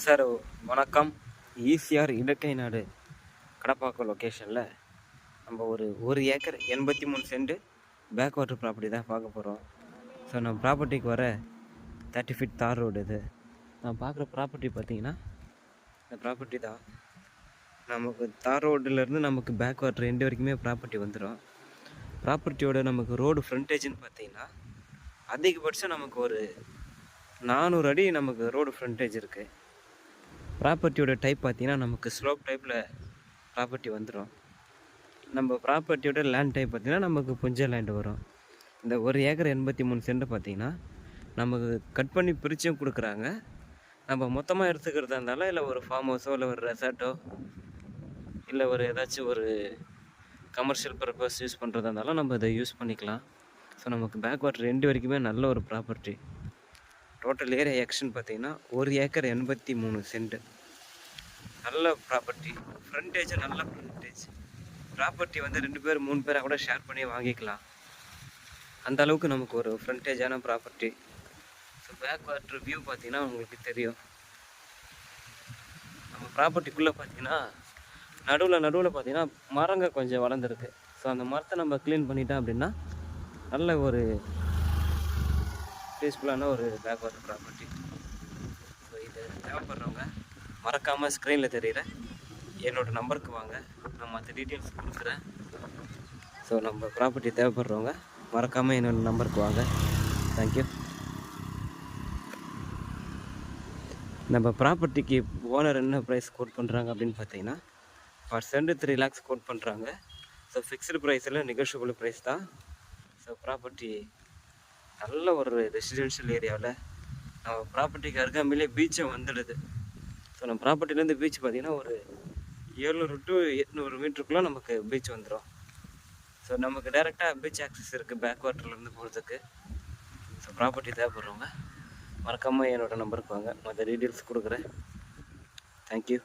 Sir வணக்கம். ECR இடக்கை நாடு கடப்பாக்கம் லொக்கேஷனில் நம்ம ஒரு acre 83 cent backwater property தான் பார்க்க போகிறோம். ஸோ நம்ம ப்ராப்பர்ட்டிக்கு வர 30 ஃபீட் தார் ரோடு இது. நான் பார்க்குற ப்ராப்பர்ட்டி பார்த்தீங்கன்னா இந்த ப்ராப்பர்ட்டி தான். நமக்கு தார் ரோடுலேருந்து நமக்கு பேக் வாட்டர் எண்டு வரைக்குமே ப்ராப்பர்ட்டி வந்துடும். ப்ராப்பர்ட்டியோட நமக்கு ரோடு ஃப்ரண்டேஜ்னு பார்த்தீங்கன்னா அதிகபட்சம் நமக்கு ஒரு 400 அடி நமக்கு ரோடு ஃப்ரண்டேஜ் இருக்குது. ப்ராப்பர்ட்டியோட டைப் பார்த்திங்கன்னா நமக்கு ஸ்லோப் டைப்பில் ப்ராப்பர்ட்டி வந்துடும். நம்ம ப்ராப்பர்ட்டியோட லேண்ட் டைப் பார்த்திங்கன்னா நமக்கு புஞ்ச லேண்டு வரும். இந்த ஒரு ஏக்கர் 83 சென்ட் பார்த்திங்கன்னா நமக்கு கட் பண்ணி பிரிச்சும் கொடுக்குறாங்க. நம்ம மொத்தமாக எடுத்துக்கிறதா இருந்தாலும் இல்லை ஒரு ஃபார்ம் ஹவுஸோ இல்லை ஒரு ரெசார்ட்டோ இல்லை ஒரு ஏதாச்சும் ஒரு கமர்ஷியல் பர்பஸ் யூஸ் பண்ணுறதா இருந்தாலும் நம்ம இதை யூஸ் பண்ணிக்கலாம். ஸோ நமக்கு பேக் வாட்டர் ரெண்டு வரைக்குமே நல்ல ஒரு ப்ராப்பர்ட்டி. டோட்டல் ஏரியா எக்ஸ்டன் பார்த்தீங்கன்னா ஒரு ஏக்கர் 83 சென்ட். நல்ல ப்ராப்பர்ட்டி, ஃப்ரண்டேஜ் நல்ல ஃப்ரண்டேஜ். ப்ராப்பர்ட்டி வந்து 2 பேர் 3 பேராக கூட ஷேர் பண்ணி வாங்கிக்கலாம். அந்த அளவுக்கு நமக்கு ஒரு ஃப்ரண்டேஜான property. So back water view பார்த்தீங்கன்னா உங்களுக்கு தெரியும். நம்ம ப்ராப்பர்ட்டிக்குள்ளே பார்த்தீங்கன்னா நடுவில் பார்த்தீங்கன்னா மரங்க கொஞ்சம் வளர்ந்துருக்கு. ஸோ அந்த மரத்தை நம்ம க்ளீன் பண்ணிட்டோம் அப்படின்னா நல்ல ஒரு பீஸ்ஃபுல்லான ஒரு பேக் வாட்டர் ப்ராப்பர்ட்டி. ஸோ இது தேவைப்படுறவங்க மறக்காமல் ஸ்க்ரீனில் தெரிகிற என்னோடய நம்பருக்கு வாங்க, நான் மற்ற டீட்டெயில்ஸ் கொடுக்குறேன். ஸோ நம்ம ப்ராப்பர்ட்டி தேவைப்படுறவங்க மறக்காமல் என்னோடய நம்பருக்கு வாங்க. தேங்க்யூ. நம்ம ப்ராப்பர்ட்டிக்கு ஓனர் என்ன ப்ரைஸ் கோட் பண்ணுறாங்க அப்படின்னு பார்த்தீங்கன்னா பர் சென்ட் 3 lakhs கோட் பண்ணுறாங்க. ஸோ ஃபிக்ஸ்டு ப்ரைஸில் நெகோஷியபிள் ப்ரைஸ் தான். ஸோ ப்ராப்பர்ட்டி நல்ல ஒரு ரெசிடென்ஷியல் ஏரியாவில் நம்ம ப்ராப்பர்ட்டிக்கு அருகாமையிலே பீச்சை வந்துடுது. ஸோ நம்ம ப்ராப்பர்ட்டிலேருந்து பீச் பார்த்திங்கன்னா ஒரு 700 to 800 மீட்டருக்குள்ளே நமக்கு பீச் வந்துடும். ஸோ நமக்கு டேரெக்டாக பீச் ஆக்சஸ் இருக்குது பேக் வாட்டர்லேருந்து போகிறதுக்கு. ஸோ ப்ராப்பர்ட்டி தேவைப்படுறவங்க மறக்காமல் என்னோடய நம்பருக்கு வாங்க, மற்ற டீட்டெயில்ஸ் கொடுக்குறேன். தேங்க்யூ.